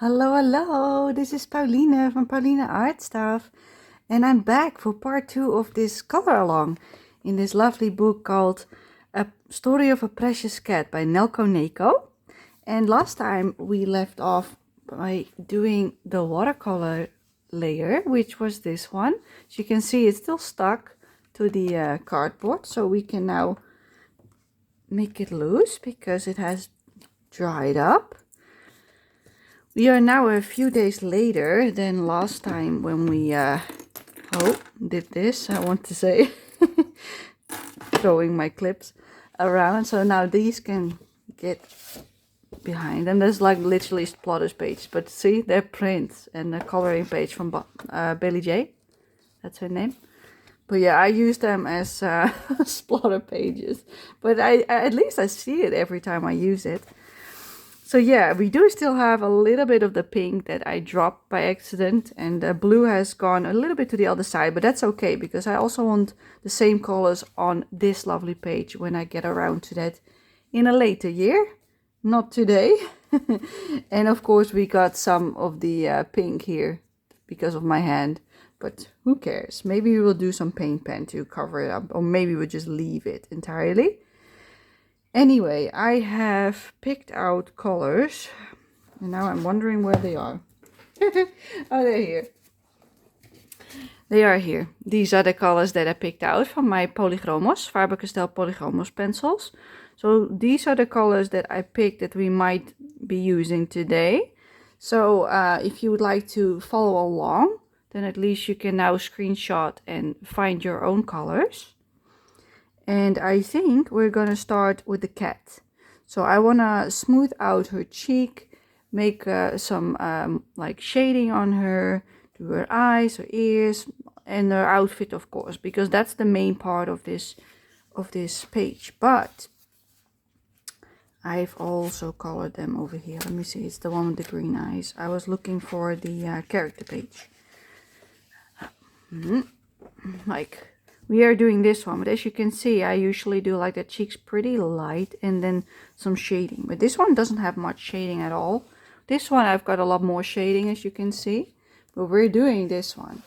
Hello, hello, this is Pauline from Pauline Art Stuff, and I'm back for part 2 of this color along in this lovely book called A Story of a Precious Cat by Nelco Neco. And last time we left off by doing the watercolor layer, which was this one. As you can see, it's still stuck to the cardboard, so we can now make it loose because it has dried up. We are now a few days later than last time when we did this, I want to say. Throwing my clips around. So now these can get behind them. There's like literally plotters page. But see, they're prints and the coloring page from Bailey J. That's her name. But yeah, I use them as splatter pages. But at least I see it every time I use it. So yeah, we do still have a little bit of the pink that I dropped by accident, and the blue has gone a little bit to the other side, but that's okay because I also want the same colors on this lovely page when I get around to that in a later year, not today. And of course we got some of the pink here because of my hand, but who cares? Maybe we will do some paint pen to cover it up, or maybe we'll just leave it entirely. Anyway, I have picked out colors, and now I'm wondering where they are. Oh, they're here. They are here. These are the colors that I picked out from my Polychromos, Faber-Castell Polychromos pencils. So these are the colors that I picked that we might be using today. So if you would like to follow along, then at least you can now screenshot and find your own colors. And I think we're gonna start with the cat. So I wanna smooth out her cheek, make some like shading on her, do her eyes, her ears, and her outfit, of course, because that's the main part of this page. But I've also colored them over here. Let me see, it's the one with the green eyes. I was looking for the character page. Like, we are doing this one, but as you can see, I usually do like the cheeks pretty light and then some shading. But this one doesn't have much shading at all. This one I've got a lot more shading, as you can see. But we're doing this one.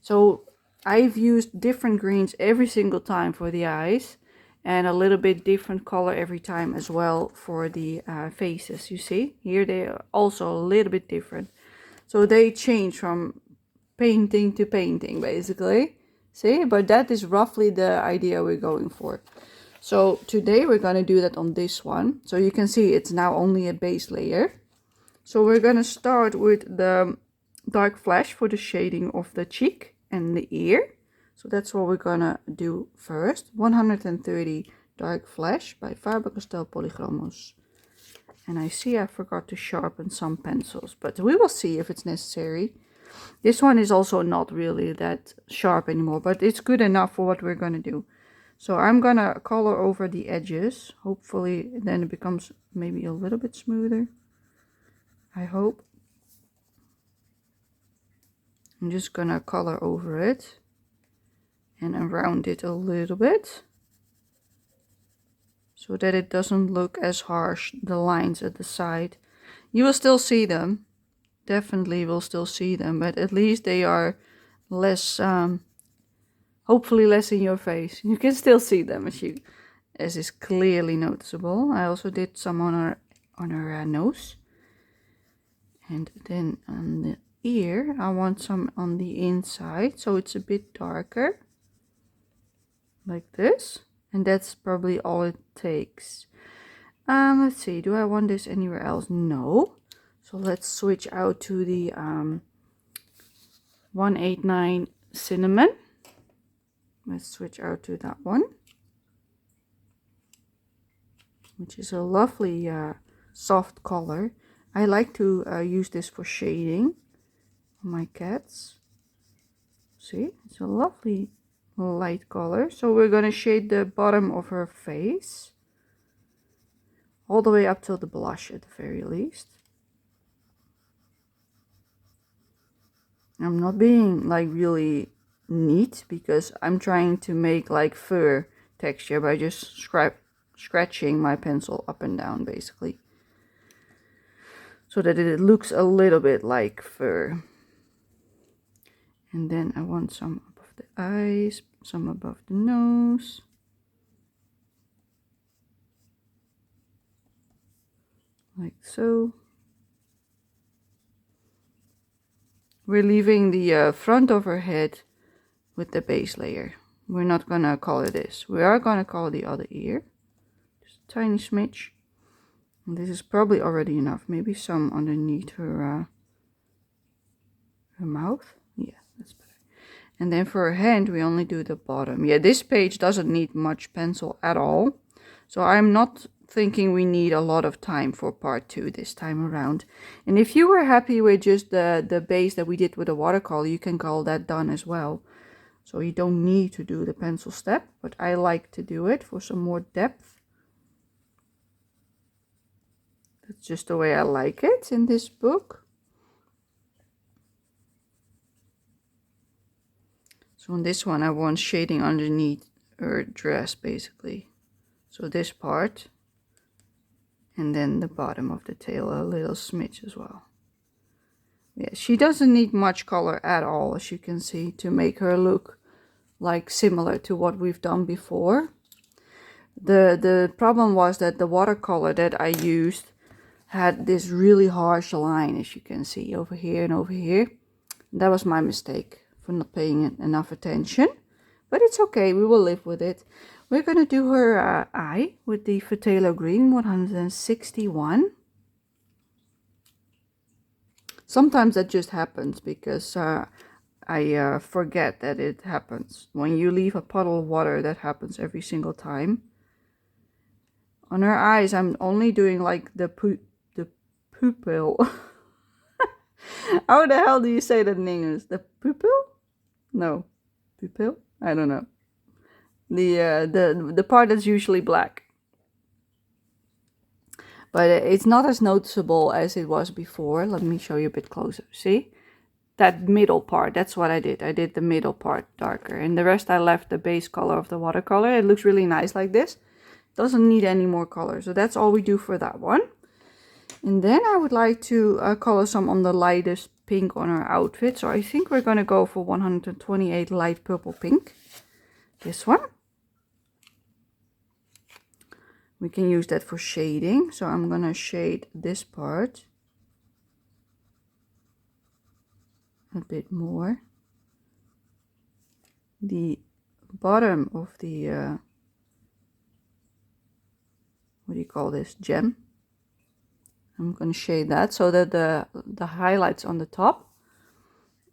So I've used different greens every single time for the eyes. And a little bit different color every time as well for the faces. You see, here they are also a little bit different. So they change from painting to painting, basically. See, but that is roughly the idea we're going for. So today we're going to do that on this one. So you can see it's now only a base layer. So we're going to start with the dark flash for the shading of the cheek and the ear. So that's what we're going to do first. 130 dark flash by Faber-Castell Polychromos. And I see I forgot to sharpen some pencils, but we will see if it's necessary. This one is also not really that sharp anymore, but it's good enough for what we're going to do. So I'm going to color over the edges. Hopefully then it becomes maybe a little bit smoother. I hope. I'm just going to color over it and around it a little bit, so that it doesn't look as harsh, the lines at the side. You will still see them. Definitely will still see them, but at least they are less, hopefully less in your face. You can still see them as is clearly noticeable. I also did some on her nose, and then on the ear I want some on the inside, so it's a bit darker, like this, and that's probably all it takes. Let's see, do I want this anywhere else? No. So let's switch out to the 189 cinnamon. Let's switch out to that one, which is a lovely soft color. I like to use this for shading on my cats. See, it's a lovely light color. So we're going to shade the bottom of her face all the way up till the blush at the very least. I'm not being like really neat because I'm trying to make like fur texture by just scratching my pencil up and down, basically. so that it looks a little bit like fur. And then I want some above the eyes, some above the nose. Like so. We're leaving the front of her head with the base layer. We're not gonna color this. We are gonna color the other ear. Just a tiny smidge. And this is probably already enough. Maybe some underneath her mouth. Yeah, that's better. And then for her hand, we only do the bottom. Yeah, this page doesn't need much pencil at all. So I'm not thinking we need a lot of time for part 2 this time around. And if you were happy with just the base that we did with the watercolor, you can call that done as well. So you don't need to do the pencil step, but I like to do it for some more depth. That's just the way I like it in this book. So on this one, I want shading underneath her dress, basically. So this part, and then the bottom of the tail, a little smidge as well. Yeah, she doesn't need much color at all, as you can see, to make her look like similar to what we've done before. The problem was that the watercolor that I used had this really harsh line, as you can see, over here and over here. That was my mistake for not paying enough attention, but it's okay, we will live with it. We're going to do her eye with the Phthalo Green 161. Sometimes that just happens because I forget that it happens. When you leave a puddle of water, that happens every single time. On her eyes, I'm only doing like the pupil. How the hell do you say that in English? The pupil? No, pupil? I don't know. The part that's usually black. But it's not as noticeable as it was before. Let me show you a bit closer. See? That middle part, that's what I did. I did the middle part darker. And the rest I left the base color of the watercolor. It looks really nice like this. Doesn't need any more color. So that's all we do for that one. And then I would like to color some on the lightest pink on her outfit. So I think we're going to go for 128 light purple pink. This one. We can use that for shading. So I'm going to shade this part a bit more. The bottom of the, what do you call this, gem. I'm going to shade that so that the highlights on the top.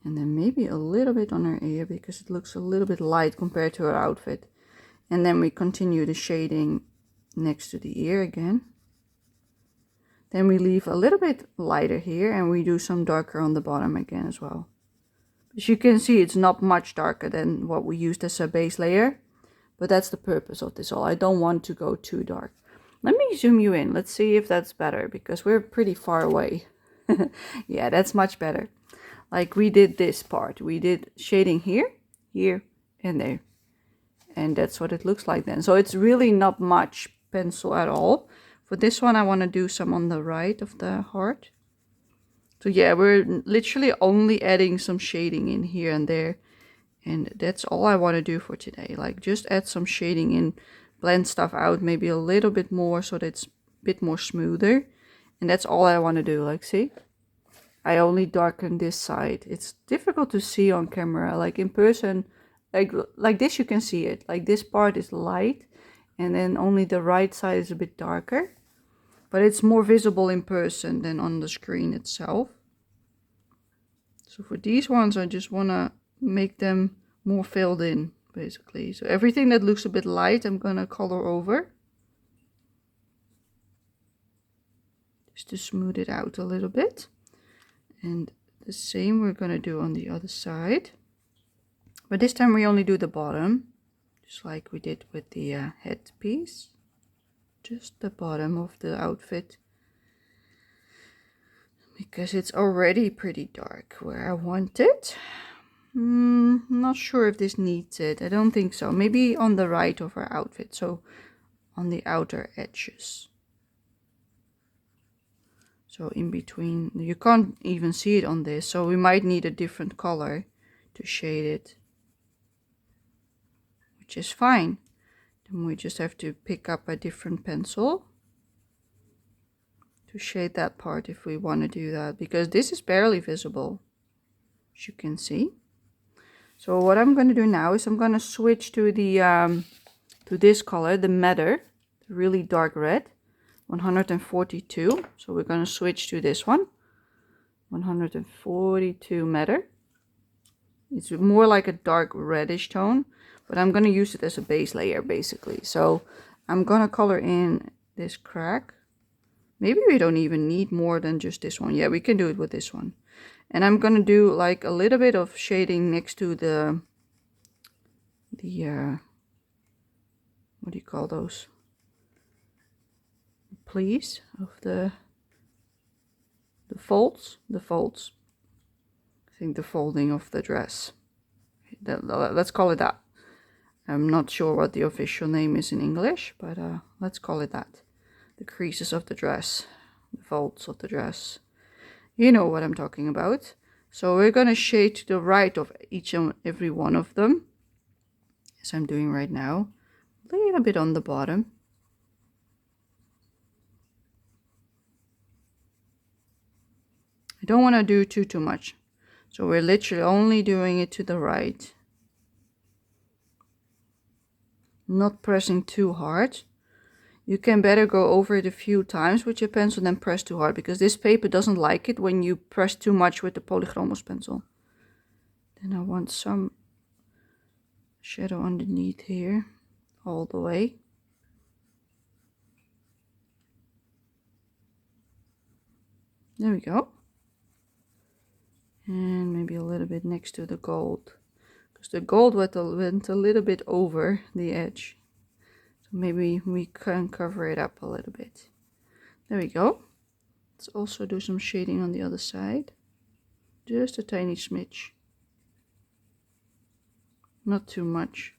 And then maybe a little bit on her ear because it looks a little bit light compared to her outfit. And then we continue the shading next to the ear again. Then we leave a little bit lighter here and we do some darker on the bottom again as well. As you can see, it's not much darker than what we used as a base layer. But that's the purpose of this all. I don't want to go too dark. Let me zoom you in. Let's see if that's better because we're pretty far away. Yeah, that's much better. Like we did this part. We did shading here, here, and there. And that's what it looks like then. So it's really not much pencil at all. For this one, I want to do some on the right of the heart. So yeah, we're literally only adding some shading in here and there. And that's all I want to do for today. Like just add some shading in, blend stuff out maybe a little bit more so that it's a bit more smoother. And that's all I want to do. Like see, I only darken this side. It's difficult to see on camera. Like in person, like this you can see it. Like this part is light and then only the right side is a bit darker. But it's more visible in person than on the screen itself. So for these ones, I just want to make them more filled in, basically. So everything that looks a bit light, I'm going to color over. Just to smooth it out a little bit. And the same we're going to do on the other side. But this time we only do the bottom. Just like we did with the headpiece. Just the bottom of the outfit. Because it's already pretty dark where I want it. Not sure if this needs it. I don't think so. Maybe on the right of her outfit. So on the outer edges. So in between, you can't even see it on this, so we might need a different color to shade it, which is fine. Then we just have to pick up a different pencil to shade that part if we want to do that, because this is barely visible, as you can see. So what I'm going to do now is I'm going to switch to the to this color, the madder, the really dark red, 142. So we're going to switch to this one, 142 madder. It's more like a dark reddish tone, but I'm going to use it as a base layer basically. So I'm going to color in this crack. Maybe we don't even need more than just this one. Yeah, we can do it with this one. And I'm going to do like a little bit of shading next to the what do you call those? Please of the folds. I think the folding of the dress. Let's call it that. I'm not sure what the official name is in English, but let's call it that. The creases of the dress, the folds of the dress. You know what I'm talking about. So we're going to shade to the right of each and every one of them, as I'm doing right now. A little bit on the bottom. I don't want to do too much. So we're literally only doing it to the right. Not pressing too hard. You can better go over it a few times with your pencil than press too hard, because this paper doesn't like it when you press too much with the Polychromos pencil. Then I want some shadow underneath here, all the way. There we go. And maybe a little bit next to the gold, because the gold went a little bit over the edge. So maybe we can cover it up a little bit. There we go. Let's also do some shading on the other side. Just a tiny smidge. Not too much.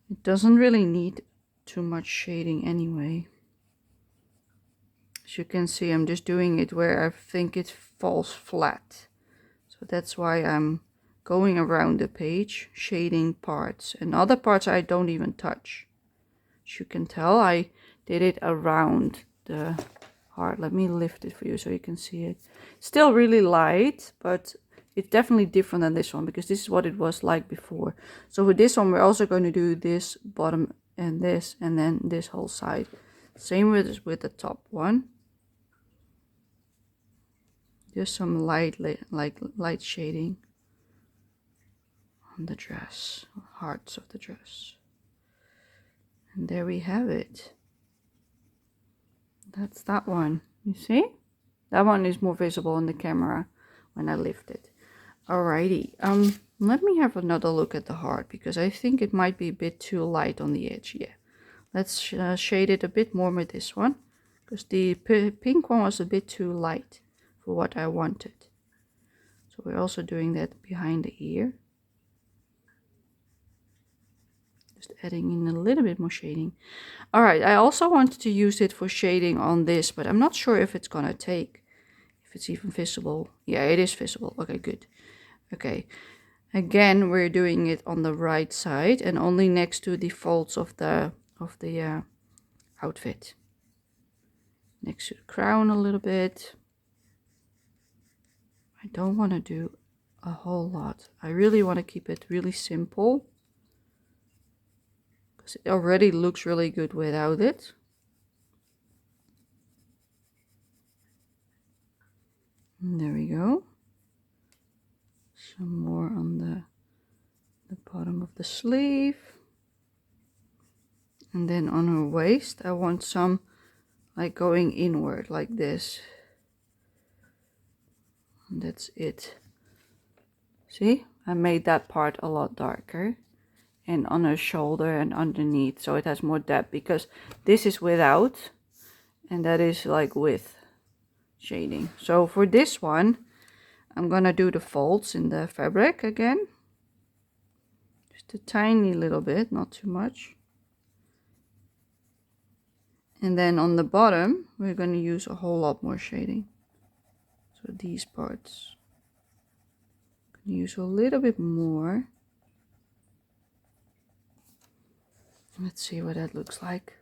It doesn't really need too much shading anyway. As you can see, I'm just doing it where I think it falls flat. So that's why I'm going around the page, shading parts. And other parts I don't even touch. As you can tell, I did it around the heart. Let me lift it for you so you can see it. Still really light, but it's definitely different than this one, because this is what it was like before. So with this one, we're also going to do this bottom and then this whole side. Same with the top one. Just some light shading on the dress, hearts of the dress. And there we have it. That's that one. You see? That one is more visible on the camera when I lift it. Alrighty. Let me have another look at the heart, because I think it might be a bit too light on the edge. Yeah. Let's shade it a bit more with this one, because the pink one was a bit too light for what I wanted. So we're also doing that behind the ear. Just adding in a little bit more shading. All right, I also wanted to use it for shading on this, but I'm not sure if it's gonna take, if it's even visible. Yeah, it is visible. Okay, good. Okay, again, we're doing it on the right side and only next to the folds of the outfit. Next to the crown a little bit. I don't want to do a whole lot. I really want to keep it really simple, because it already looks really good without it. And there we go. Some more on the bottom of the sleeve. And then on her waist, I want some like going inward like this. And that's it. See, I made that part a lot darker. And on her shoulder and underneath, so it has more depth, because this is without and that is like with shading. So for this one, I'm gonna do the folds in the fabric again. Just a tiny little bit, not too much. And then on the bottom, we're going to use a whole lot more shading. So these parts. Use a little bit more. Let's see what that looks like.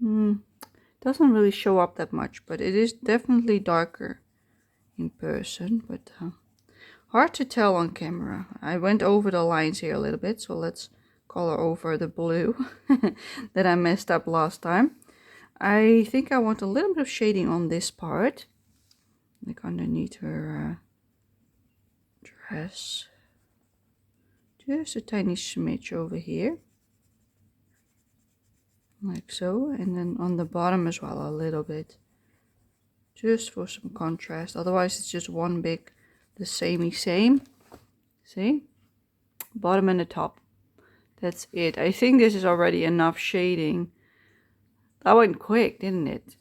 Doesn't really show up that much, but it is definitely darker in person, but hard to tell on camera. I went over the lines here a little bit, so let's color over the blue that I messed up last time. I think I want a little bit of shading on this part, like underneath her dress. Just a tiny smidge over here. Like so, and then on the bottom as well a little bit, just for some contrast. Otherwise it's just one big the same. See, bottom and the top, that's it. I think this is already enough shading. That went quick, didn't it?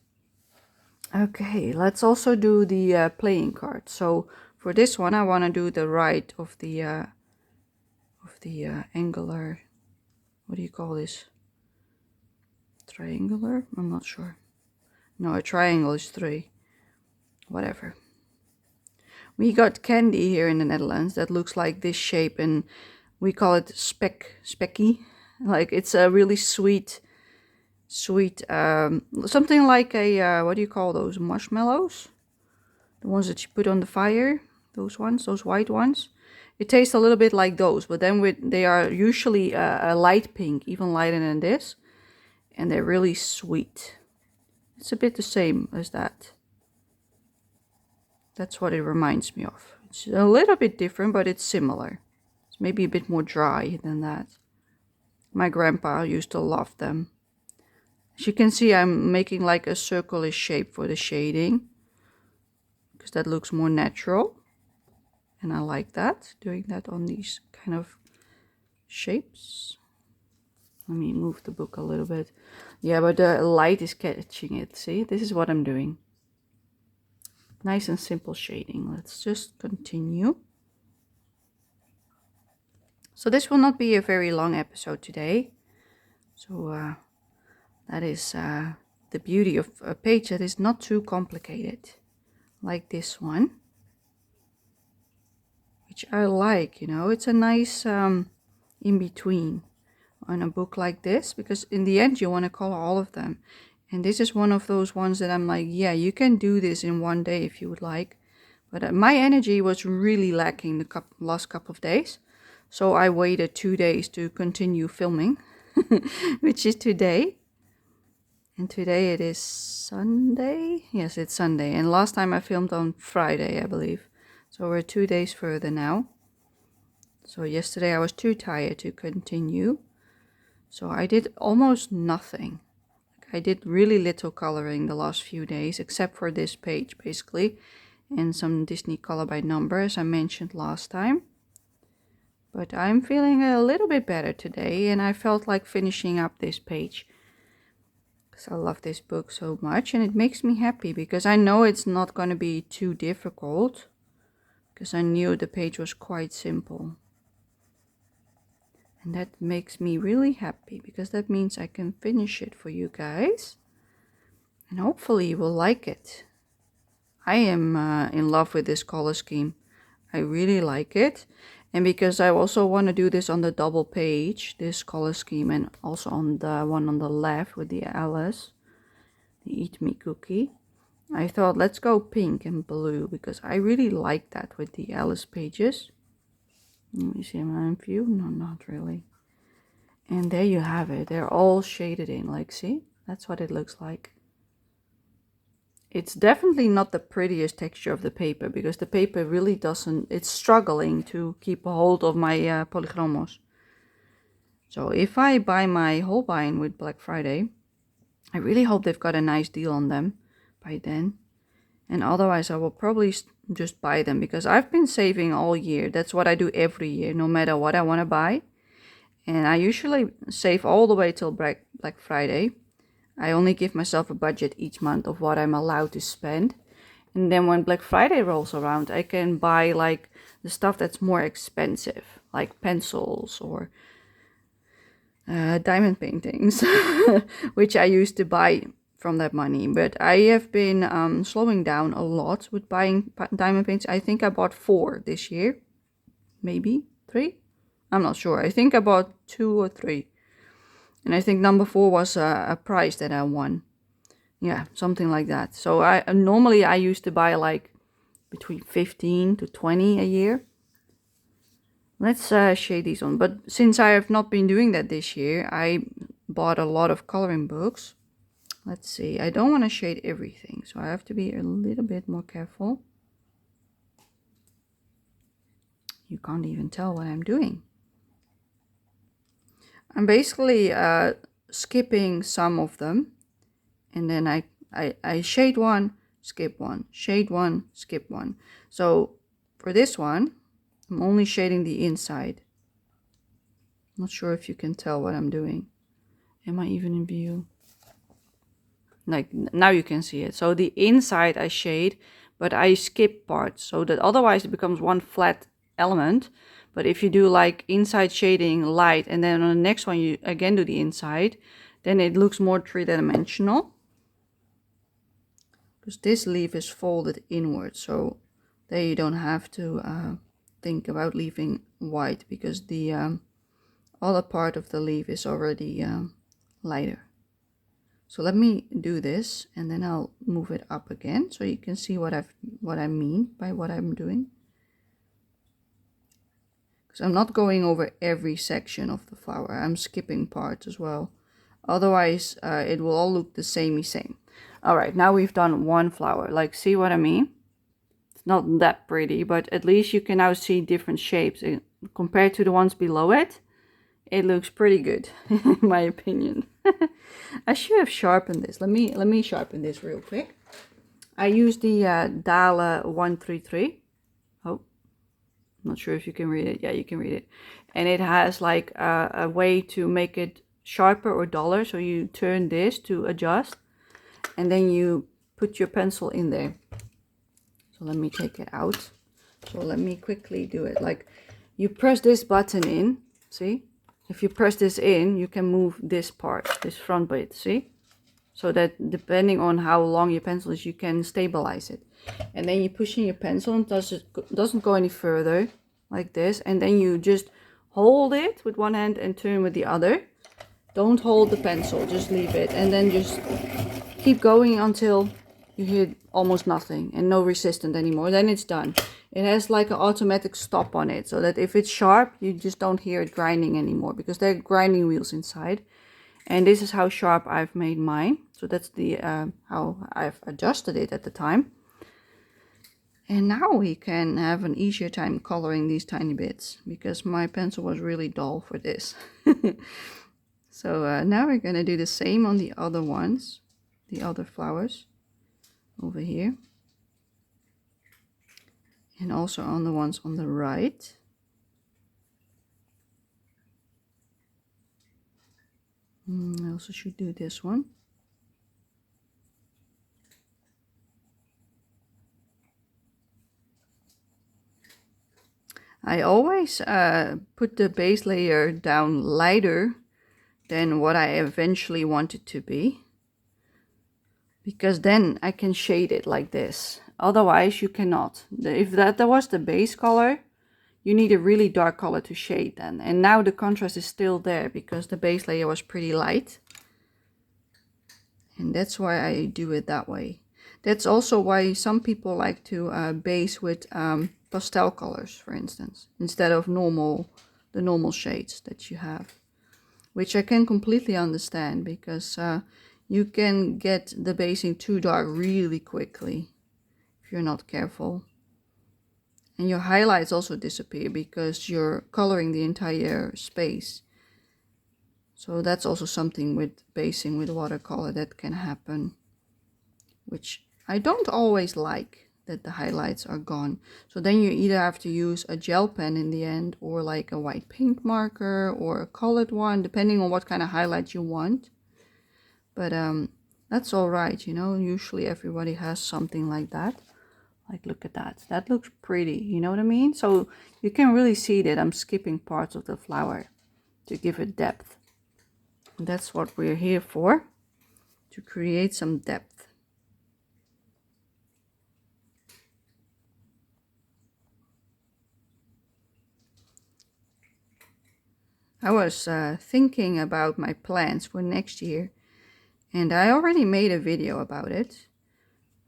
Okay, let's also do the playing card. So for this one I want to do the right of the angular, what do you call this, triangular? I'm not sure. No, a triangle is 3. Whatever. We got candy here in the Netherlands that looks like this shape, and we call it specky. Like it's a really sweet, something like a, what do you call those, marshmallows? The ones that you put on the fire, those ones, those white ones. It tastes a little bit like those, but then they are usually a light pink, even lighter than this. And they're really sweet. It's a bit the same as that. That's what it reminds me of. It's a little bit different, but it's similar. It's maybe a bit more dry than that. My grandpa used to love them. As you can see, I'm making like a circular shape for the shading, because that looks more natural. And I like that, doing that on these kind of shapes. Let me move the book a little bit. Yeah, but the light is catching it. See, this is what I'm doing. Nice and simple shading. Let's just continue. So this will not be a very long episode today. So that is the beauty of a page that is not too complicated, like this one, which I like. You know, it's a nice in between on a book like this, because in the end you want to color all of them. And this is one of those ones that I'm like, yeah, you can do this in one day if you would like. But my energy was really lacking the last couple of days. So I waited 2 days to continue filming, which is today. And today it is Sunday. Yes, it's Sunday. And last time I filmed on Friday, I believe. So we're 2 days further now. So yesterday I was too tired to continue. So I did almost nothing. I did really little coloring the last few days, except for this page basically, and some Disney color by number as I mentioned last time. But I'm feeling a little bit better today, and I felt like finishing up this page because I love this book so much, and it makes me happy because I know it's not going to be too difficult, because I knew the page was quite simple. And that makes me really happy, because that means I can finish it for you guys. And hopefully you will like it. I am in love with this color scheme. I really like it. And because I also want to do this on the double page, this color scheme, and also on the one on the left with the Alice, the Eat Me cookie, I thought let's go pink and blue, because I really like that with the Alice pages. Let me see my view. No, not really. And there you have it. They're all shaded in. Like, see? That's what it looks like. It's definitely not the prettiest texture of the paper, because the paper really doesn't... It's struggling to keep a hold of my polychromos. So if I buy my Holbein with Black Friday, I really hope they've got a nice deal on them by then. And otherwise I will probably just buy them, because I've been saving all year. That's what I do every year, no matter what I want to buy. And I usually save all the way till Black Friday. I only give myself a budget each month of what I'm allowed to spend. And then when Black Friday rolls around, I can buy like the stuff that's more expensive, like pencils or diamond paintings, which I used to buy from that money. But I have been slowing down a lot with buying diamond paints. I think I bought 4 this year, maybe 3. I'm not sure. I think I bought 2 or 3. And I think number 4 was a prize that I won. Yeah, something like that. So I normally I used to buy like between 15 to 20 a year. Let's shade these on. But since I have not been doing that this year, I bought a lot of coloring books. Let's see. I don't want to shade everything, so I have to be a little bit more careful. You can't even tell what I'm doing. I'm basically skipping some of them, and then I shade one, skip one, shade one, skip one. So for this one, I'm only shading the inside. I'm not sure if you can tell what I'm doing. Am I even in view? Like now you can see it. So the inside I shade, but I skip parts so that otherwise it becomes one flat element. But if you do like inside shading light and then on the next one you again do the inside, then it looks more three-dimensional. Because this leaf is folded inward, so there you don't have to think about leaving white because the other part of the leaf is already lighter. So let me do this and then I'll move it up again so you can see what I mean by what I'm doing. Because I'm not going over every section of the flower, I'm skipping parts as well. Otherwise it will all look the same. Alright, now we've done one flower. Like, see what I mean? It's not that pretty, but at least you can now see different shapes. Compared to the ones below it, it looks pretty good, in my opinion. I should have sharpened this. Let me sharpen this real quick. I use the Dale 133. Oh, I'm not sure if you can read it. Yeah, you can read it. And it has like a way to make it sharper or duller. So you turn this to adjust. And then you put your pencil in there. So let me take it out. So let me quickly do it. Like, you press this button in, see? If you press this in, you can move this part, this front bit, see? So that depending on how long your pencil is, you can stabilize it. And then you push in your pencil and it doesn't go any further, like this. And then you just hold it with one hand and turn with the other. Don't hold the pencil, just leave it. And then just keep going until you hear almost nothing and no resistance anymore. Then it's done. It has like an automatic stop on it so that if it's sharp, you just don't hear it grinding anymore because there are grinding wheels inside. And this is how sharp I've made mine. So that's the how I've adjusted it at the time. And now we can have an easier time coloring these tiny bits because my pencil was really dull for this. So now we're going to do the same on the other ones, the other flowers over here. And also on the ones on the right. I also should do this one. I always put the base layer down lighter than what I eventually want it to be. Because then I can shade it like this. Otherwise you cannot. If that was the base color, you need a really dark color to shade then. And now the contrast is still there because the base layer was pretty light. And that's why I do it that way. That's also why some people like to base with pastel colors, for instance, instead of the normal shades that you have. Which I can completely understand because you can get the basing too dark really quickly if you're not careful. And your highlights also disappear because you're coloring the entire space. So that's also something with basing with watercolor that can happen, which I don't always like, that the highlights are gone. So then you either have to use a gel pen in the end or like a white paint marker or a colored one, depending on what kind of highlight you want. But that's all right, you know, usually everybody has something like that. Like, look at that. That looks pretty, you know what I mean? So you can really see that I'm skipping parts of the flower to give it depth. That's what we're here for, to create some depth. I was thinking about my plans for next year, and I already made a video about it.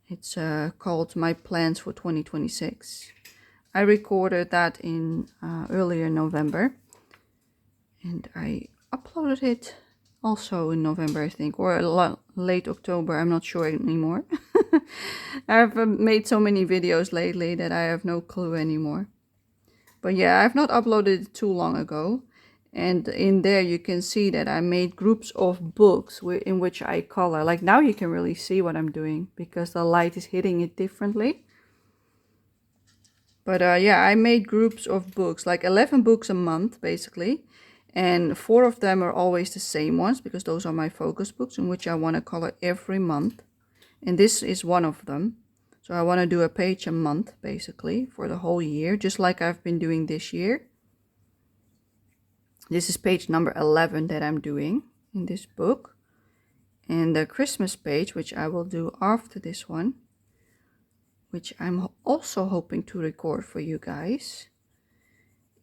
It's called My Plans for 2026. I recorded that in earlier November, and I uploaded it also in November, I think, or late October. I'm not sure anymore. I've made so many videos lately that I have no clue anymore. But yeah, I've not uploaded it too long ago. And in there you can see that I made groups of books in which I color. Like now you can really see what I'm doing because the light is hitting it differently. But yeah, I made groups of books, like 11 books a month basically. And 4 of them are always the same ones because those are my focus books in which I want to color every month. And this is one of them. So I want to do a page a month basically for the whole year, just like I've been doing this year. This is page number 11 that I'm doing in this book. And the Christmas page, which I will do after this one, which I'm also hoping to record for you guys,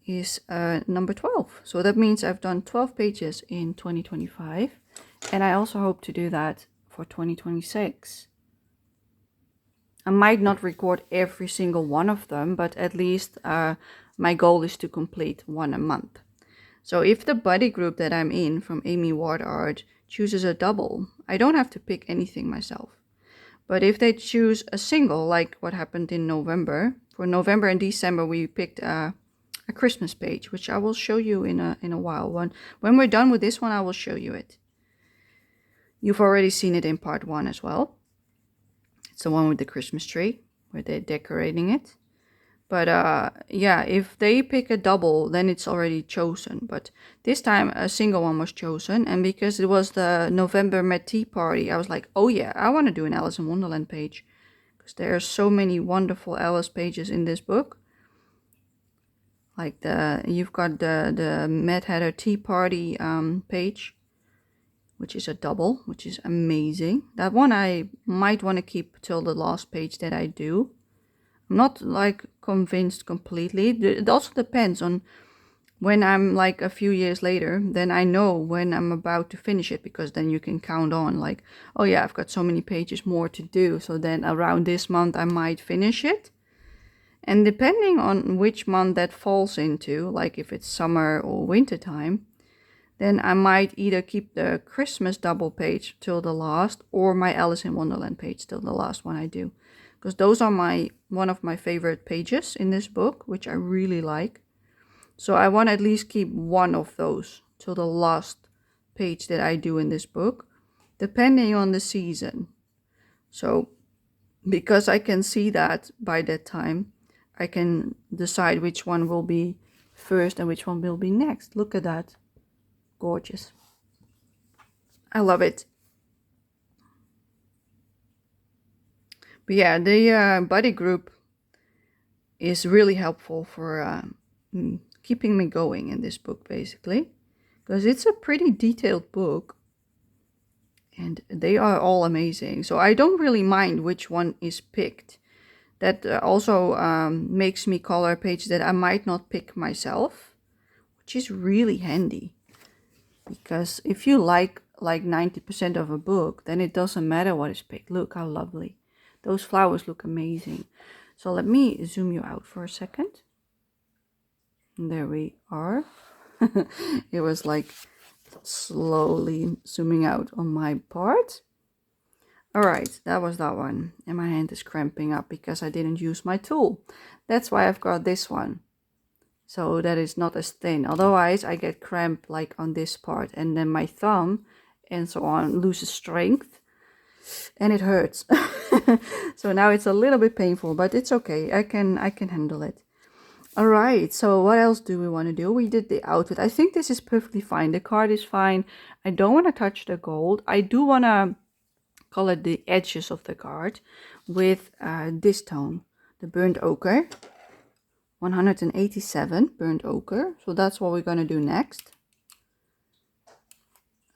is number 12. So that means I've done 12 pages in 2025. And I also hope to do that for 2026. I might not record every single one of them, but at least my goal is to complete one a month. So if the buddy group that I'm in from Amy Ward Art chooses a double, I don't have to pick anything myself. But if they choose a single, like what happened in November, for November and December we picked a Christmas page, which I will show you in a while. When we're done with this one, I will show you it. You've already seen it in part 1 as well. It's the one with the Christmas tree, where they're decorating it. But yeah, if they pick a double, then it's already chosen. But this time a single one was chosen. And because it was the November Met Tea Party, I was like, oh yeah, I want to do an Alice in Wonderland page. Because there are so many wonderful Alice pages in this book. Like you've got the Mad Hatter Tea Party page, which is a double, which is amazing. That one I might want to keep till the last page that I do. I'm not like convinced completely. It also depends on when I'm like a few years later, then I know when I'm about to finish it, because then you can count on like, oh yeah, I've got so many pages more to do. So then around this month I might finish it. And depending on which month that falls into, like if it's summer or winter time, then I might either keep the Christmas double page till the last, or my Alice in Wonderland page till the last one I do. Because those are one of my favorite pages in this book, which I really like. So I want to at least keep one of those till the last page that I do in this book, depending on the season. So because I can see that by that time, I can decide which one will be first and which one will be next. Look at that. Gorgeous. I love it. But yeah, the buddy group is really helpful for keeping me going in this book, basically. Because it's a pretty detailed book. And they are all amazing. So I don't really mind which one is picked. That also makes me color a page that I might not pick myself, which is really handy. Because if you like 90% of a book, then it doesn't matter what is picked. Look how lovely. Those flowers look amazing. So let me zoom you out for a second. There we are. It was like slowly zooming out on my part. All right, that was that one. And my hand is cramping up because I didn't use my tool. That's why I've got this one. So that is not as thin. Otherwise, I get cramp like on this part. And then my thumb and so on loses strength. And it hurts. So now it's a little bit painful, but it's okay. I can handle it. All right, so what else do we want to do? We did the outfit. I think this is perfectly fine. The card is fine. I don't want to touch the gold. I do want to color the edges of the card with this tone, the burnt ochre. 187 burnt ochre. So that's what we're going to do next.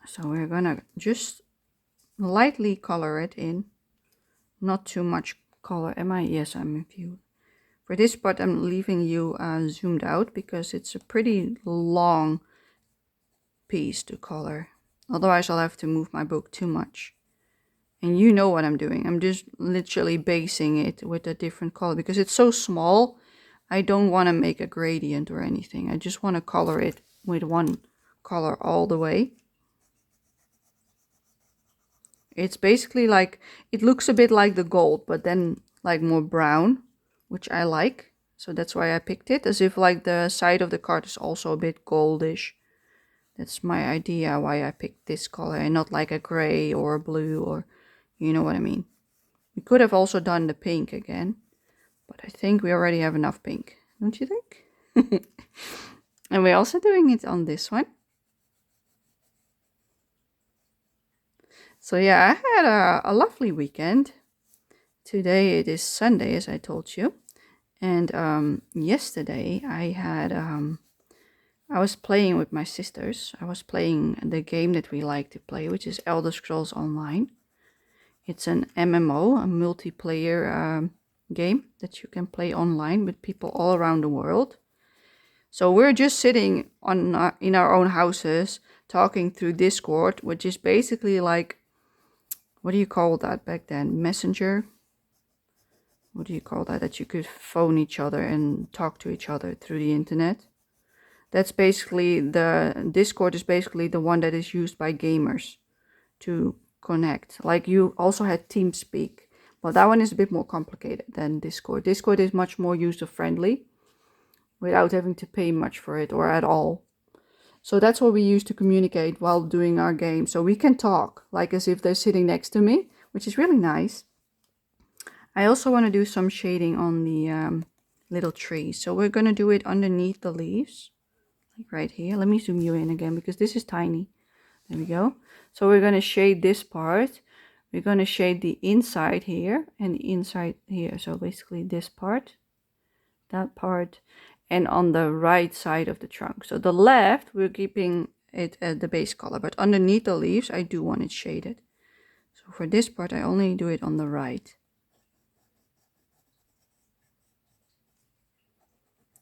So we're gonna just lightly color it in. Not too much color. Am I? Yes, I'm with you. For this part, I'm leaving you zoomed out because it's a pretty long piece to color. Otherwise, I'll have to move my book too much. And you know what I'm doing. I'm just literally basing it with a different color because it's so small. I don't want to make a gradient or anything. I just want to color it with one color all the way. It's basically like, it looks a bit like the gold, but then like more brown, which I like. So that's why I picked it, as if like the side of the card is also a bit goldish. That's my idea why I picked this color and not like a gray or a blue, or you know what I mean. We could have also done the pink again, but I think we already have enough pink, don't you think? And we're also doing it on this one. So yeah, I had a lovely weekend. Today it is Sunday, as I told you. And yesterday I was playing with my sisters. I was playing the game that we like to play, which is Elder Scrolls Online. It's an MMO, a multiplayer game that you can play online with people all around the world. So we're just sitting in our own houses talking through Discord, which is basically like, what do you call that back then? Messenger? What do you call that? That you could phone each other and talk to each other through the internet. That's basically the Discord is basically the one that is used by gamers to connect. Like you also had TeamSpeak, but that one is a bit more complicated than Discord. Discord is much more user friendly without having to pay much for it or at all. So that's what we use to communicate while doing our game. So we can talk like as if they're sitting next to me, which is really nice. I also want to do some shading on the little trees. So we're going to do it underneath the leaves. Like right here. Let me zoom you in again because this is tiny. There we go. So we're going to shade this part. We're going to shade the inside here and the inside here. So basically this part, that part, and on the right side of the trunk. So the left, we're keeping it at the base color, but underneath the leaves, I do want it shaded. So for this part, I only do it on the right.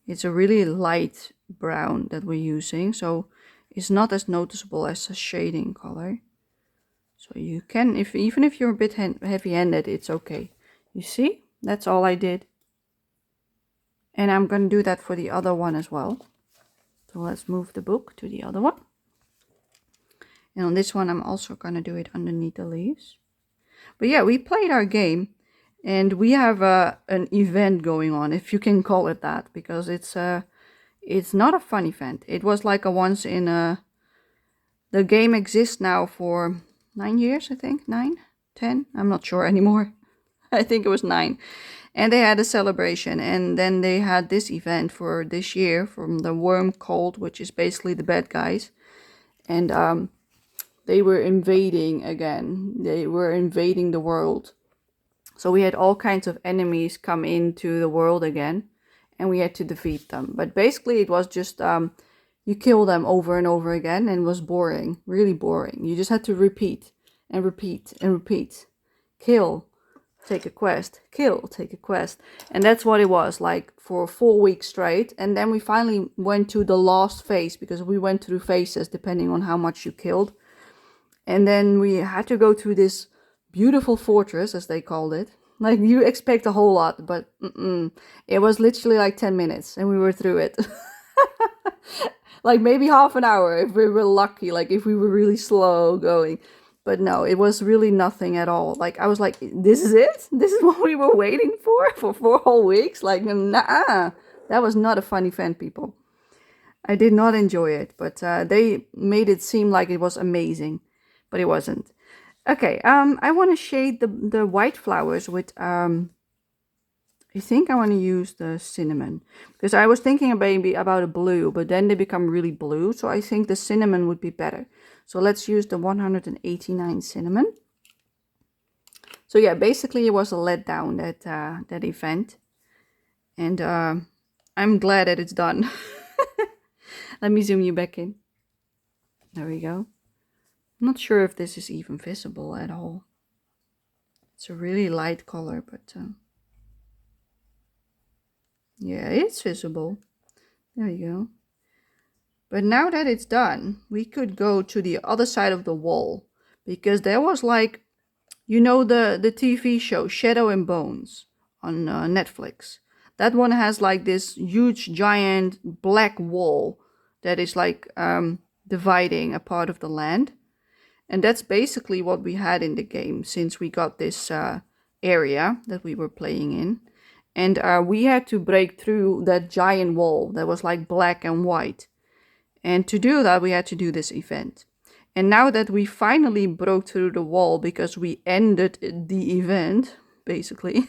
It's a really light brown that we're using, so it's not as noticeable as a shading color. So you can, even if you're a bit heavy-handed, it's okay. You see, that's all I did. And I'm going to do that for the other one as well. So let's move the book to the other one. And on this one, I'm also going to do it underneath the leaves. But yeah, we played our game. And we have an event going on, if you can call it that. Because it's not a fun event. It was like a once in a... The game exists now for 9 years, I think. 9? 10? I'm not sure anymore. I think it was 9. And they had a celebration. And then they had this event for this year from the Worm Cult, which is basically the bad guys. And they were invading again. They were invading the world. So we had all kinds of enemies come into the world again. And we had to defeat them. But basically it was just... you kill them over and over again, and it was boring, really boring. You just had to repeat and repeat and repeat. Kill, take a quest, kill, take a quest. And that's what it was, like for 4 weeks straight. And then we finally went to the last phase, because we went through phases depending on how much you killed. And then we had to go through this beautiful fortress, as they called it. Like, you expect a whole lot, but it was literally like 10 minutes and we were through it. Like maybe half an hour if we were lucky, like if we were really slow going. But no, it was really nothing at all. Like I was like, this is it? This is what we were waiting for 4 whole weeks? Like, nah, that was not a fun event, people. I did not enjoy it, but they made it seem like it was amazing, but it wasn't. Okay, I want to shade the white flowers with... I think I want to use the cinnamon, because I was thinking maybe about a blue, but then they become really blue. So I think the cinnamon would be better. So let's use the 189 cinnamon. So yeah, basically it was a letdown, that event. And I'm glad that it's done. Let me zoom you back in. There we go. Not sure if this is even visible at all. It's a really light color, but yeah, it's visible. There you go. But now that it's done, we could go to the other side of the wall, because there was like, you know, the TV show Shadow and Bones on Netflix. That one has like this huge giant black wall that is like dividing a part of the land. And that's basically what we had in the game since we got this area that we were playing in. And we had to break through that giant wall that was like black and white. And to do that, we had to do this event. And now that we finally broke through the wall because we ended the event, basically,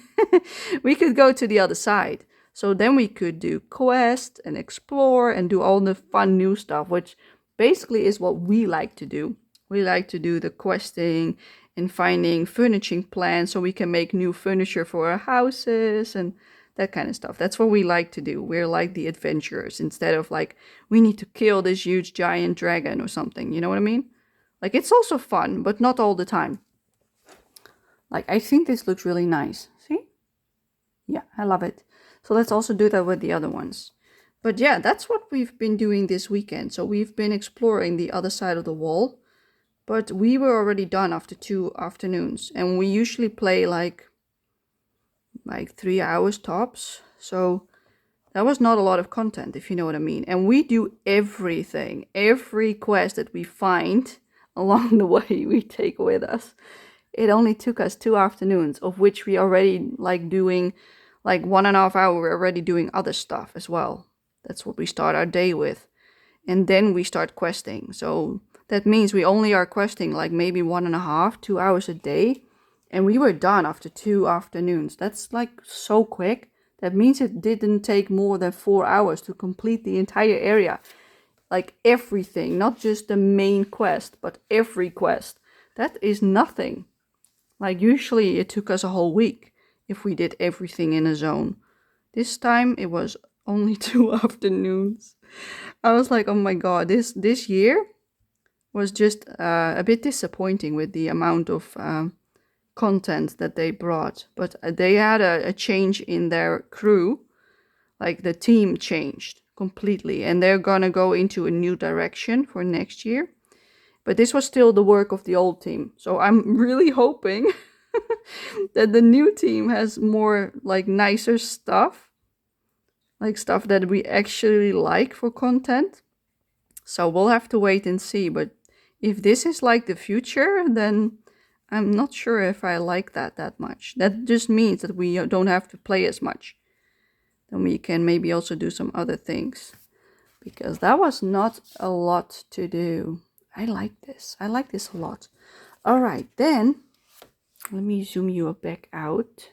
we could go to the other side. So then we could do quest and explore and do all the fun new stuff, which basically is what we like to do. We like to do the questing and finding furnishing plans so we can make new furniture for our houses and that kind of stuff. That's what we like to do. We're like the adventurers instead of like, we need to kill this huge giant dragon or something. You know what I mean? Like, it's also fun, but not all the time. Like, I think this looks really nice. See? Yeah, I love it. So let's also do that with the other ones. But yeah, that's what we've been doing this weekend. So we've been exploring the other side of the wall. But we were already done after 2 afternoons. And we usually play like 3 hours tops. So that was not a lot of content, if you know what I mean. And we do everything. Every quest that we find along the way, we take with us. It only took us 2 afternoons, of which we already like doing like 1.5 hours. We're already doing other stuff as well. That's what we start our day with. And then we start questing. So that means we only are questing like maybe 1.5, 2 hours a day. And we were done after 2 afternoons. That's like so quick. That means it didn't take more than 4 hours to complete the entire area. Like everything, not just the main quest, but every quest. That is nothing. Like usually it took us a whole week if we did everything in a zone. This time it was only 2 afternoons. I was like, oh my god, this year was just a bit disappointing with the amount of content that they brought. But they had a change in their crew. Like the team changed completely, and they're gonna go into a new direction for next year. But this was still the work of the old team. So I'm really hoping that the new team has more like nicer stuff. Like stuff that we actually like for content. So we'll have to wait and see. But if this is like the future, then I'm not sure if I like that much. That just means that we don't have to play as much. Then we can maybe also do some other things. Because that was not a lot to do. I like this. I like this a lot. All right, then let me zoom you back out.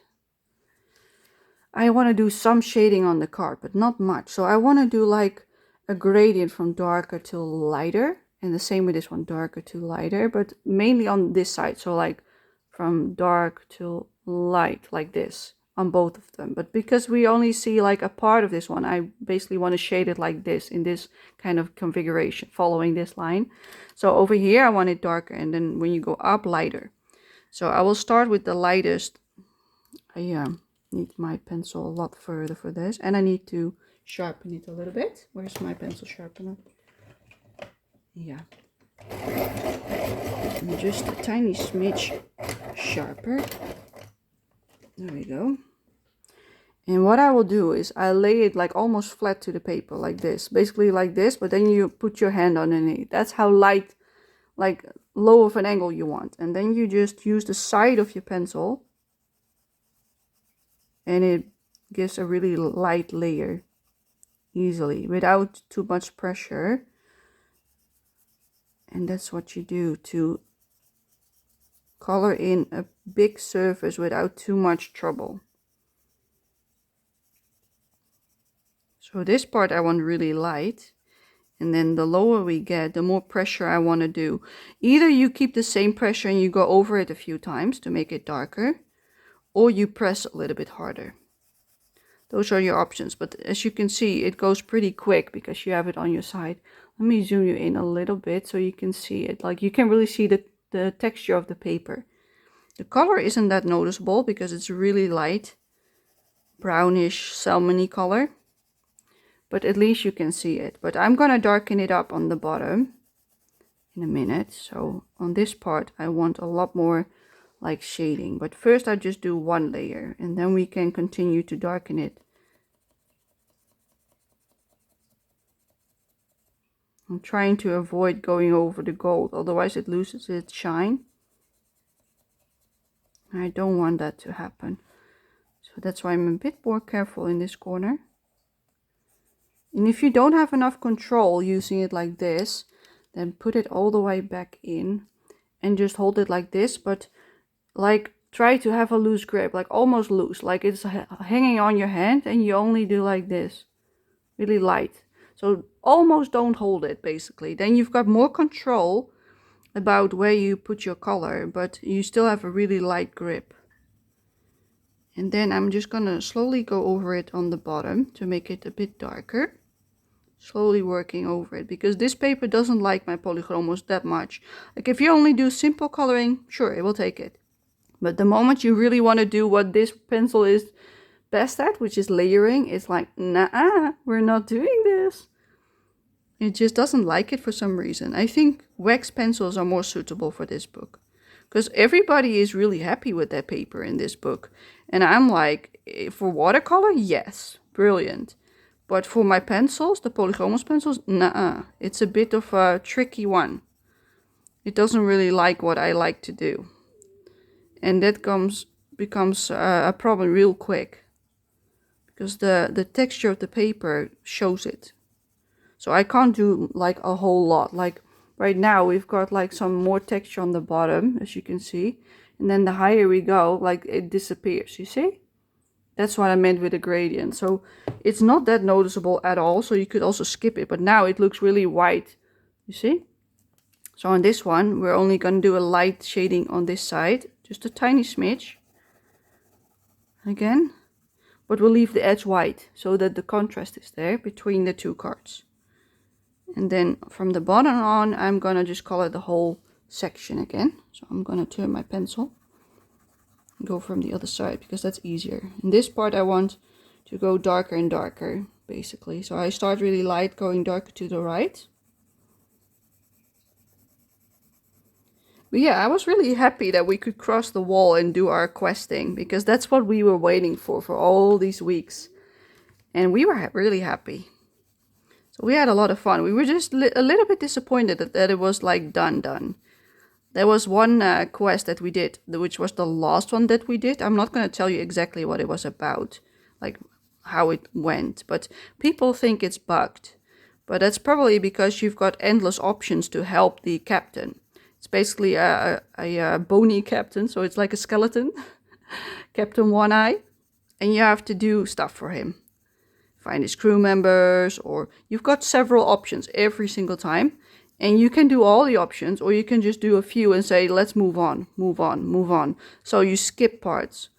I want to do some shading on the card, but not much. So I want to do like a gradient from darker to lighter. And the same with this one, darker to lighter, but mainly on this side. So like from dark to light, like this, on both of them. But because we only see like a part of this one, I basically want to shade it like this, in this kind of configuration, following this line. So over here, I want it darker, and then when you go up, lighter. So I will start with the lightest. I need my pencil a lot further for this, and I need to sharpen it a little bit. Where's my pencil sharpener? Yeah, and just a tiny smidge sharper. There we go. And what I will do is I lay it like almost flat to the paper, like this, basically like this, but then you put your hand underneath. That's how light, like low of an angle you want. And then you just use the side of your pencil, and it gives a really light layer easily without too much pressure. And that's what you do to color in a big surface without too much trouble. So this part I want really light. And then the lower we get, the more pressure I want to do. Either you keep the same pressure and you go over it a few times to make it darker, or you press a little bit harder. Those are your options, but as you can see, it goes pretty quick because you have it on your side. Let me zoom you in a little bit so you can see it. Like, you can really see the texture of the paper. The color isn't that noticeable because it's really light, brownish, salmony color. But at least you can see it. But I'm gonna darken it up on the bottom in a minute. So on this part, I want a lot more like shading. But first I just do one layer and then we can continue to darken it. I'm trying to avoid going over the gold, otherwise it loses its shine. I don't want that to happen. So that's why I'm a bit more careful in this corner. And if you don't have enough control using it like this, then put it all the way back in and just hold it like this, but like try to have a loose grip, like almost loose, like it's hanging on your hand, and you only do like this, really light. So almost don't hold it, basically. Then you've got more control about where you put your color, but you still have a really light grip. And then I'm just gonna slowly go over it on the bottom to make it a bit darker. Slowly working over it, because this paper doesn't like my polychromos that much. Like if you only do simple coloring, sure, it will take it. But the moment you really want to do what this pencil is best at, which is layering, it's like, nah, we're not doing this. It just doesn't like it for some reason. I think wax pencils are more suitable for this book, because everybody is really happy with their paper in this book. And I'm like, for watercolor, yes, brilliant. But for my pencils, the Polychromos pencils, nah, it's a bit of a tricky one. It doesn't really like what I like to do. And that becomes a problem real quick. Because the texture of the paper shows it. So I can't do like a whole lot. Like right now we've got like some more texture on the bottom, as you can see. And then the higher we go, like it disappears, you see? That's what I meant with the gradient. So it's not that noticeable at all. So you could also skip it. But now it looks really white. You see? So on this one, we're only going to do a light shading on this side. Just a tiny smidge. Again. But we'll leave the edge white so that the contrast is there between the two cards. And then from the bottom on, I'm going to just color the whole section again. So I'm going to turn my pencil. Go from the other side because that's easier. In this part I want to go darker and darker, basically. So I start really light, going darker to the right. But yeah, I was really happy that we could cross the wall and do our questing, because that's what we were waiting for all these weeks. And we were really happy. So we had a lot of fun. We were just a little bit disappointed that it was like done. There was one quest that we did, which was the last one that we did. I'm not going to tell you exactly what it was about, like how it went. But people think it's bugged. But that's probably because you've got endless options to help the captain. It's basically a bony captain, so it's like a skeleton. Captain One Eye. And you have to do stuff for him. Find his crew members, or you've got several options every single time. And you can do all the options, or you can just do a few and say, let's move on. So you skip parts.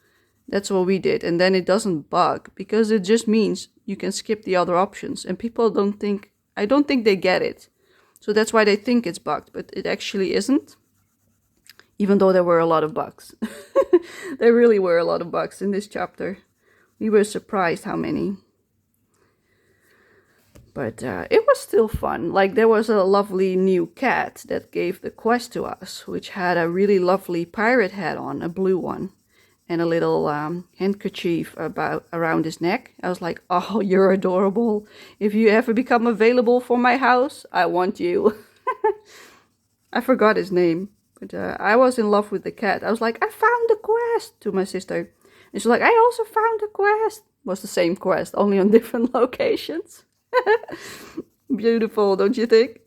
That's what we did. And then it doesn't bug, because it just means you can skip the other options. And people I don't think they get it. So that's why they think it's bugged, but it actually isn't. Even though there were a lot of bugs. There really were a lot of bugs in this chapter. We were surprised how many. But it was still fun. Like, there was a lovely new cat that gave the quest to us, which had a really lovely pirate hat on, a blue one, and a little handkerchief around his neck. I was like, oh, you're adorable. If you ever become available for my house, I want you. I forgot his name, but I was in love with the cat. I was like, I found the quest, to my sister. And she's like, I also found the quest. It was the same quest, only on different locations. Beautiful, don't you think?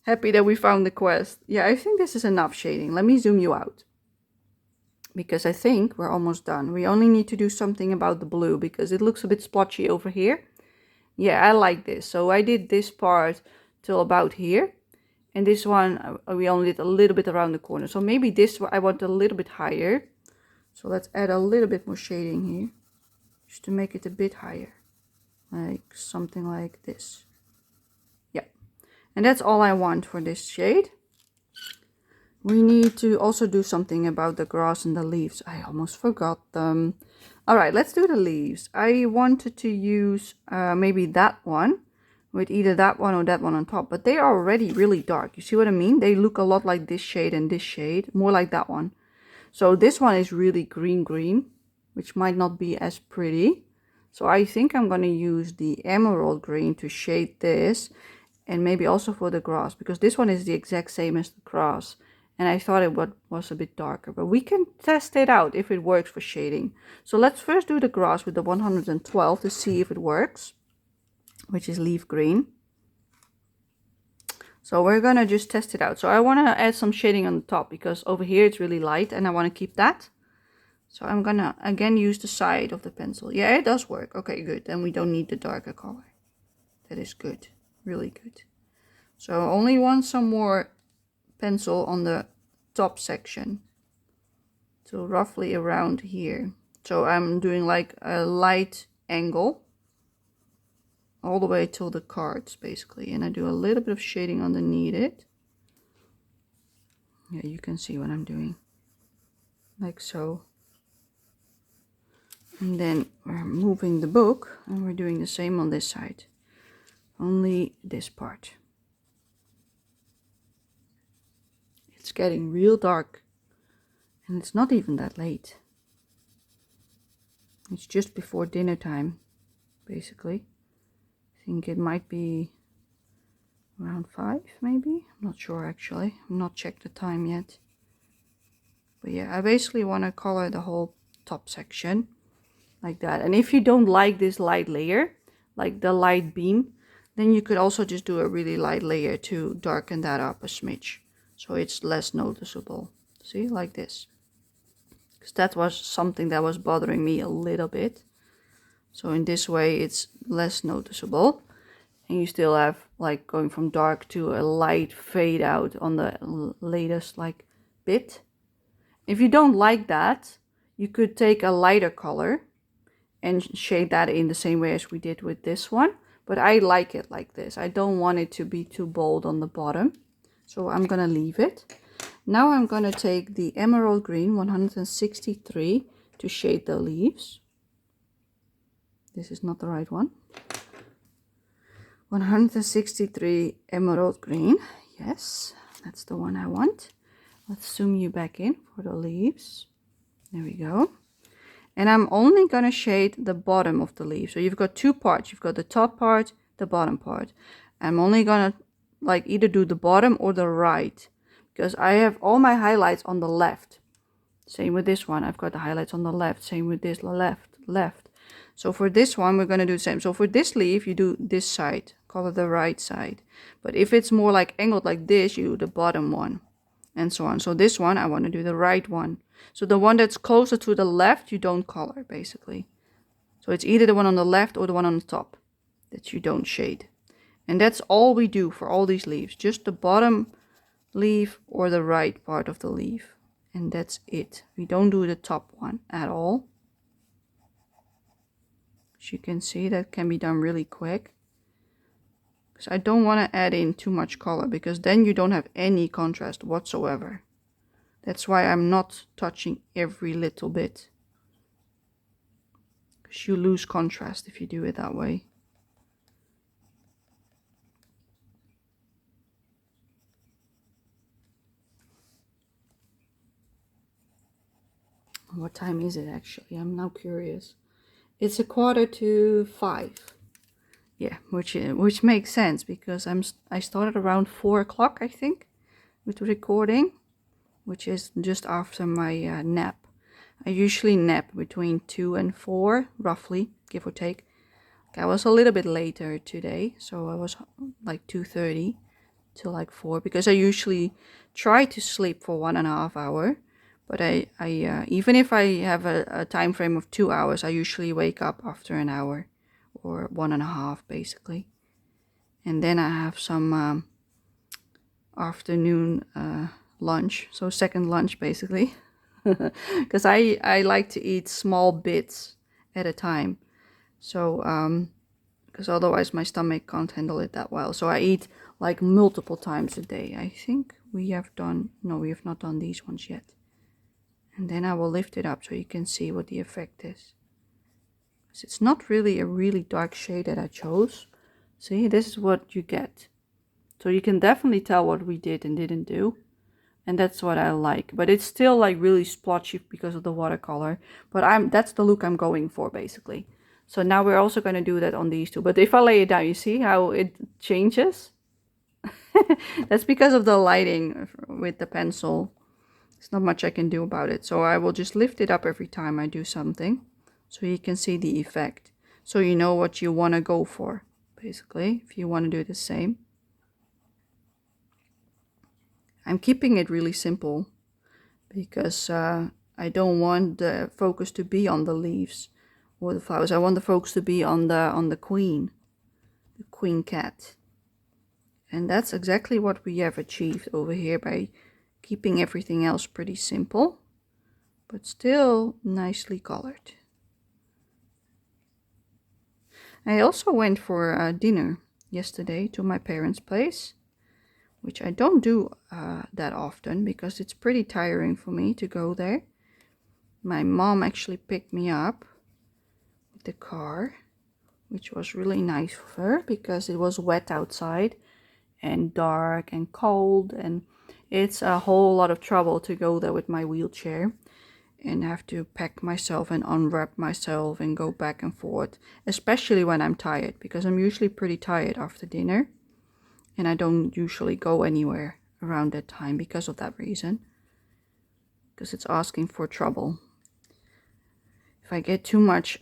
Happy that we found the quest. Yeah, I think this is enough shading. Let me zoom you out. Because I think we're almost done. We only need to do something about the blue, because it looks a bit splotchy over here. Yeah, I like this. So I did this part till about here. And this one, we only did a little bit around the corner. So maybe this I want a little bit higher. So let's add a little bit more shading here. just to make it a bit higher, like something like this. Yeah, and that's all I want for this shade. We need to also do something about the grass and the leaves. I almost forgot them. All right, let's do the leaves. I wanted to use maybe that one with either that one or that one on top, but they are already really dark. You see what I mean? They look a lot like this shade and this shade, more like that one. So this one is really green, which might not be as pretty. So I think I'm going to use the emerald green to shade this, and maybe also for the grass, because this one is the exact same as the grass. And I thought it was a bit darker, but we can test it out if it works for shading. So let's first do the grass with the 112 to see if it works, which is leaf green. So we're gonna just test it out. So I want to add some shading on the top because over here it's really light and I want to keep that. So I'm gonna again use the side of the pencil. Yeah, it does work. Okay, good. Then we don't need the darker color. That is good, really good. So I only want some more pencil on the top section, so roughly around here. So I'm doing like a light angle all the way till the cards basically, and I do a little bit of shading underneath it. Yeah, you can see what I'm doing, like so. And then we're moving the book and we're doing the same on this side, only this part. It's getting real dark and it's not even that late. It's just before dinner time, basically. I think it might be around 5 maybe. I'm not sure actually. I've not checked the time yet. But yeah, I basically want to color the whole top section like that. And if you don't like this light layer, like the light beam, then you could also just do a really light layer to darken that up a smidge, so it's less noticeable. See, like this. Because that was something that was bothering me a little bit. So in this way it's less noticeable. And you still have like going from dark to a light fade out on the latest like bit. If you don't like that, you could take a lighter color and shade that in the same way as we did with this one. But I like it like this. I don't want it to be too bold on the bottom. So I'm gonna leave it. Now I'm gonna take the emerald green 163 to shade the leaves. This is not the right one. 163 emerald green. Yes, that's the one I want. Let's zoom you back in for the leaves. There we go. And I'm only going to shade the bottom of the leaf. So you've got two parts. You've got the top part, the bottom part. I'm only going to like either do the bottom or the right, because I have all my highlights on the left. Same with this one. I've got the highlights on the left. Same with this left. So for this one, we're going to do the same. So for this leaf, you do this side, color the right side. But if it's more like angled like this, you do the bottom one, and so on. So this one, I want to do the right one. So the one that's closer to the left, you don't color, basically. So it's either the one on the left or the one on the top that you don't shade. And that's all we do for all these leaves. Just the bottom leaf or the right part of the leaf. And that's it. We don't do the top one at all. As you can see, that can be done really quick. Because I don't want to add in too much color, because then you don't have any contrast whatsoever. That's why I'm not touching every little bit. Because you lose contrast if you do it that way. What time is it actually? I'm now curious. It's 4:45. Yeah, which makes sense, because I started around 4 o'clock, I think, with recording, which is just after my nap. I usually nap between 2 and 4, roughly, give or take. I was a little bit later today, so I was like 2:30 till like 4, because I usually try to sleep for 1.5 hours. But I even if I have a time frame of 2 hours, I usually wake up after an hour or 1.5 basically. And then I have some afternoon lunch, so second lunch basically. Because I like to eat small bits at a time. So, because otherwise my stomach can't handle it that well. So I eat like multiple times a day. I think we have not done these ones yet. And then I will lift it up so you can see what the effect is. It's not really a really dark shade that I chose. See, this is what you get. So you can definitely tell what we did and didn't do. And that's what I like. But it's still like really splotchy because of the watercolor. But that's the look I'm going for basically. So now we're also going to do that on these two. But if I lay it down, you see how it changes? That's because of the lighting with the pencil. There's not much I can do about it. So I will just lift it up every time I do something. So you can see the effect. So you know what you want to go for, basically, if you want to do the same. I'm keeping it really simple because I don't want the focus to be on the leaves or the flowers. I want the focus to be on the queen cat. And that's exactly what we have achieved over here by keeping everything else pretty simple, but still nicely colored. I also went for dinner yesterday to my parents' place, which I don't do that often because it's pretty tiring for me to go there. My mom actually picked me up with the car, which was really nice of her because it was wet outside and dark and cold, and it's a whole lot of trouble to go there with my wheelchair and have to pack myself and unwrap myself and go back and forth, especially when I'm tired, because I'm usually pretty tired after dinner and I don't usually go anywhere around that time because of that reason, because it's asking for trouble. If I get too much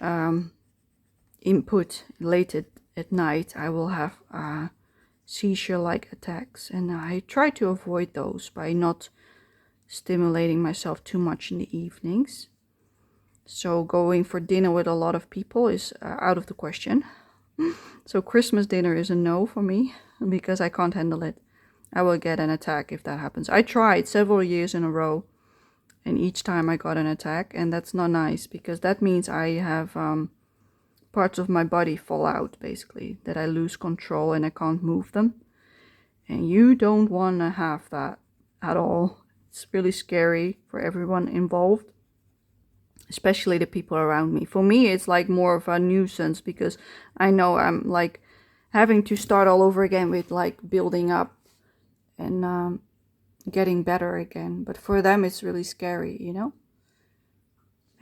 input late at night, I will have seizure-like attacks, and I try to avoid those by not stimulating myself too much in the evenings. So going for dinner with a lot of people is out of the question. So Christmas dinner is a no for me because I can't handle it. I will get an attack if that happens. I tried several years in a row and each time I got an attack, and that's not nice because that means I have parts of my body fall out, basically, that I lose control and I can't move them. And you don't want to have that at all. It's really scary for everyone involved, especially the people around me. For me, it's like more of a nuisance because I know I'm like having to start all over again with like building up and getting better again. But for them, it's really scary, you know?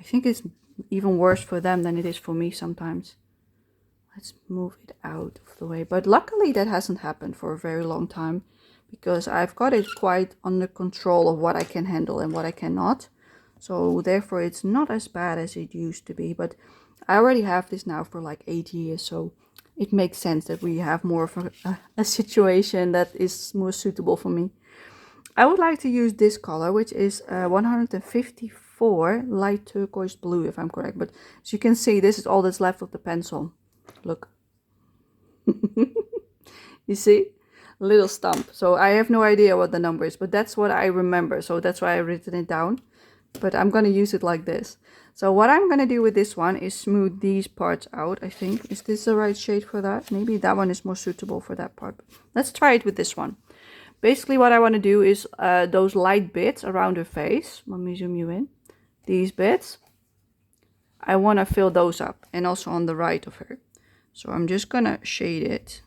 I think it's even worse for them than it is for me sometimes. Let's move it out of the way. But luckily that hasn't happened for a very long time because I've got it quite under control of what I can handle and what I cannot. So therefore it's not as bad as it used to be. But I already have this now for like 8 years. So it makes sense that we have more of a situation that is more suitable for me. I would like to use this color, which is 154 light turquoise blue, if I'm correct. But as you can see, this is all that's left of the pencil. Look. You see? A little stump. So I have no idea what the number is, but that's what I remember. So that's why I've written it down. But I'm going to use it like this. So what I'm going to do with this one is smooth these parts out, I think. Is this the right shade for that? Maybe that one is more suitable for that part. Let's try it with this one. Basically what I want to do is those light bits around her face. Let me zoom you in. These bits. I want to fill those up. And also on the right of her. So I'm just going to shade it.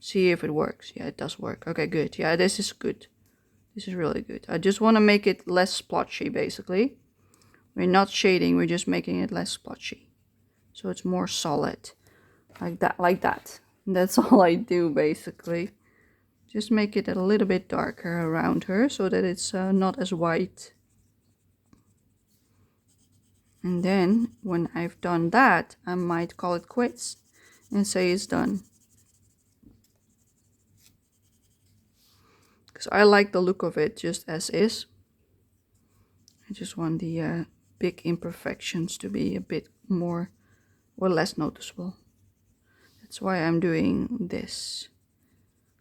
See if it works. Yeah, it does work. Okay, good. Yeah, this is good. This is really good. I just want to make it less splotchy, basically. We're not shading, we're just making it less splotchy. So it's more solid. Like that, like that. And that's all I do, basically. Just make it a little bit darker around her so that it's not as white. And then, when I've done that, I might call it quits and say it's done. Because I like the look of it just as is. I just want the big imperfections to be a bit more or less noticeable. That's why I'm doing this.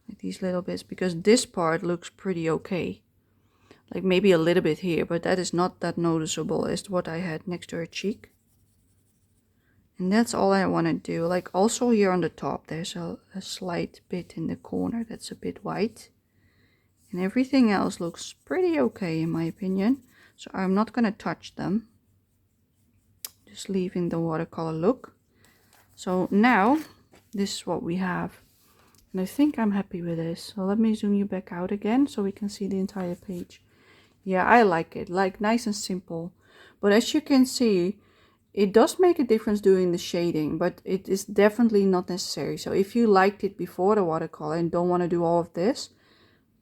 Like these little bits, because this part looks pretty okay. Like maybe a little bit here, but that is not that noticeable as what I had next to her cheek. And that's all I want to do. Like also here on the top, there's a slight bit in the corner that's a bit white. And everything else looks pretty okay in my opinion. So I'm not going to touch them. Just leaving the watercolor look. So now, this is what we have. And I think I'm happy with this. So let me zoom you back out again so we can see the entire page. Yeah, I like it. Like nice and simple. But as you can see, it does make a difference doing the shading, but it is definitely not necessary. So if you liked it before the watercolor and don't want to do all of this,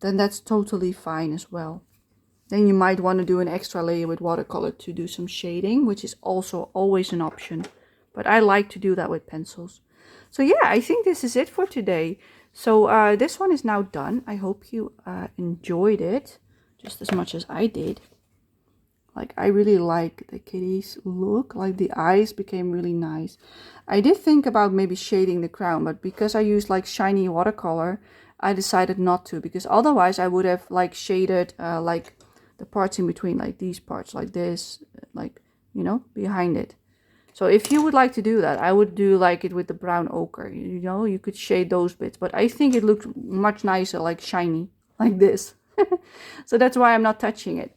then that's totally fine as well. Then you might want to do an extra layer with watercolor to do some shading, which is also always an option. But I like to do that with pencils. So yeah, I think this is it for today. So this one is now done. I hope you enjoyed it just as much as I did. Like I really like the kitty's look, like the eyes became really nice. I did think about maybe shading the crown, but because I used like shiny watercolor, I decided not to, because otherwise I would have like shaded like the parts in between, like these parts, like this, like, you know, behind it. So if you would like to do that, I would do like it with the brown ochre, you know, you could shade those bits, but I think it looks much nicer, like shiny, like this. So that's why I'm not touching it.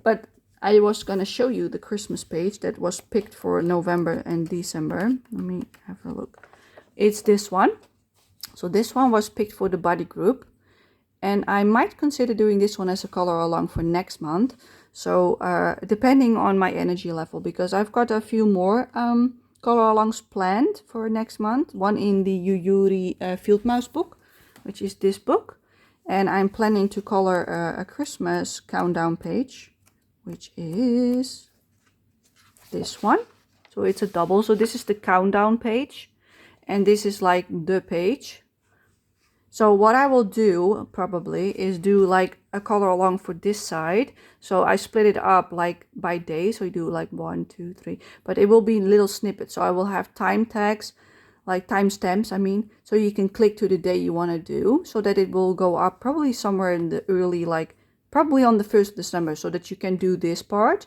But I was going to show you the Christmas page that was picked for November and December. Let me have a look. It's this one. So this one was picked for the body group. And I might consider doing this one as a color along for next month. So depending on my energy level, because I've got a few more color alongs planned for next month. One in the Yuyuri Field Mouse book, which is this book. And I'm planning to color a Christmas countdown page, which is this one. So it's a double. So this is the countdown page. And this is like the page. So what I will do probably is do like a color along for this side. So I split it up like by day. So you do like 1, 2, 3. But it will be little snippets. So I will have time tags, like timestamps, I mean. So you can click to the day you want to do. So that it will go up probably somewhere in the early, like probably on the 1st of December. So that you can do this part.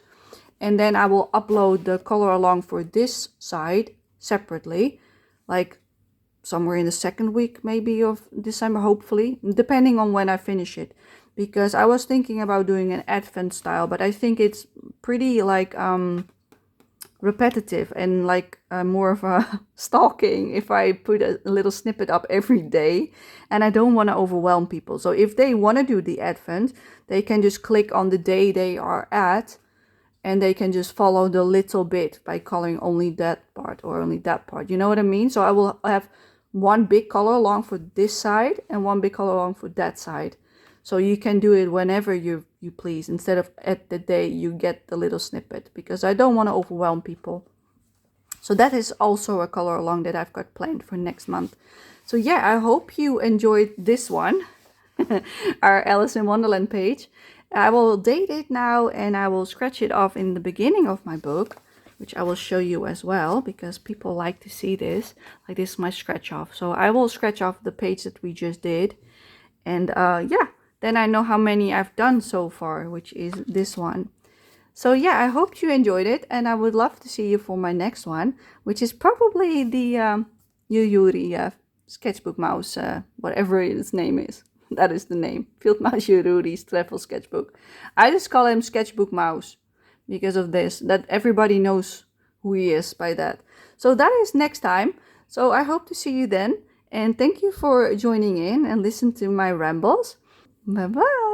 And then I will upload the color along for this side separately. Like somewhere in the 2nd week maybe of December, hopefully, depending on when I finish it, because I was thinking about doing an advent style, but I think it's pretty like repetitive and like more of a stalking if I put a little snippet up every day, and I don't want to overwhelm people. So if they want to do the advent, they can just click on the day they are at, and they can just follow the little bit by coloring only that part or only that part. You know what I mean? So I will have one big color along for this side and one big color along for that side. So you can do it whenever you please, instead of at the day you get the little snippet, because I don't want to overwhelm people. So that is also a color along that I've got planned for next month. So yeah, I hope you enjoyed this one, our Alice in Wonderland page. I will date it now and I will scratch it off in the beginning of my book, which I will show you as well, because people like to see this. Like this is my scratch off. So I will scratch off the page that we just did. And yeah, then I know how many I've done so far, which is this one. So yeah, I hope you enjoyed it. And I would love to see you for my next one, which is probably the Yuyuri Sketchbook Mouse, whatever its name is. That is the name. Field Mouse Yuyuri's Travel Sketchbook. I just call him Sketchbook Mouse, because of this, that everybody knows who he is by that. So that is next time. So I hope to see you then. And thank you for joining in and listen to my rambles. Bye bye.